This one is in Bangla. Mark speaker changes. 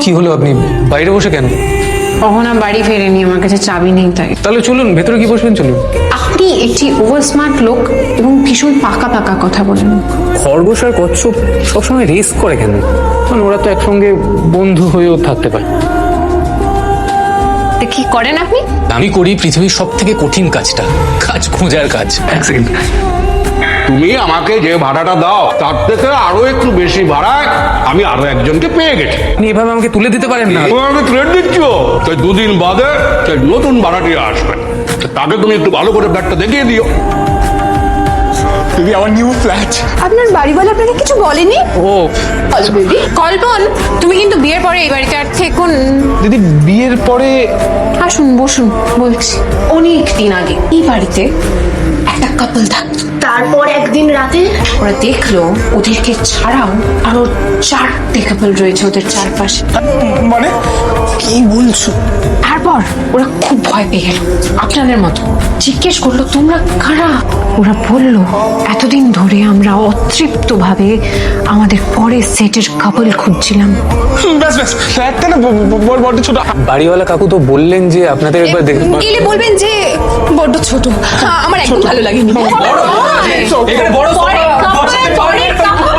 Speaker 1: কি হলো, আপনি বাইরে বসে কেন?
Speaker 2: অহনা বাড়ি ফেরেনি, আমার কাছে চাবি নেই তাই।
Speaker 1: তাহলে চলুন ভেতরে কি বসবেন, চলুন।
Speaker 2: আপনি একটি ওভার স্মার্ট লোক এবং ভীষণ পাকা পাকা কথা বলেন।
Speaker 1: খরগোশ আর কচ্ছপ সবসময় রেস করে কেন? কারণ ওরা তো একসঙ্গে বন্ধু হয়েও থাকতে পারে।
Speaker 2: তা কি করেন আপনি?
Speaker 1: আমি করি পৃথিবীর সব থেকে কঠিন কাজটা, কাজ খোঁজার কাজ। এক সেকেন্ড।
Speaker 3: তুমি আমাকে যে ভাড়াটা দাও তার থেকে আরো একটু বেশি ভাড়ায় আমি আরো একজনকে পেয়ে গেছি।
Speaker 1: আপনি এভাবে আমাকে তুলে দিতে পারেন না।
Speaker 3: তুমি আমাকে থ্রেট দিচ্ছ, তাই দুদিন বাদে সেই নতুন ভাড়াটিয়া আসবে, তাকে তুমি একটু ভালো করে ব্যাগটা দেখিয়ে দিও।
Speaker 1: দিদি, আমার নিউ ফ্ল্যাট।
Speaker 4: আপনার বাড়িওয়ালা আপনাকে কিছু বলেনি?
Speaker 1: ও
Speaker 2: কল্পন, তুমি কিন্তু বিয়ের পরে এই বাড়িতে আর থেকুন।
Speaker 1: দিদি, বিয়ের পরে
Speaker 2: আসুন বসুন, বলছি। অনেক দিন আগে এই বাড়িতে একটা কাপল থাকতো।
Speaker 4: তারপর একদিন রাতে
Speaker 2: ওরা দেখলো ওদেরকে ছাড়াও আরো 4টে কাপল রয়েছে ওদের চারপাশে।
Speaker 1: মানে কি বলছো?
Speaker 2: তারপর ওরা খুব ভয় পেয়ে গেল, আপনাদের মতো জিজ্ঞেস করলো তোমরা কারা। ওরা বলল এতদিন ধরে আমরা অতৃপ্ত ভাবে আমাদের পরের সেটের কাপল খুঁজছিলাম।
Speaker 1: ব্যাস ব্যাস, ফ্ল্যাটটা না বড় ছোট। বাড়িওয়ালা কাকু তো বললেন যে আপনাদের একবার দেখে।
Speaker 4: এলে বলবেন যে বড্ড ছোট, আমার একদম ভালো লাগেনি।
Speaker 1: এখানে বড়
Speaker 2: পরের couple, পরের couple।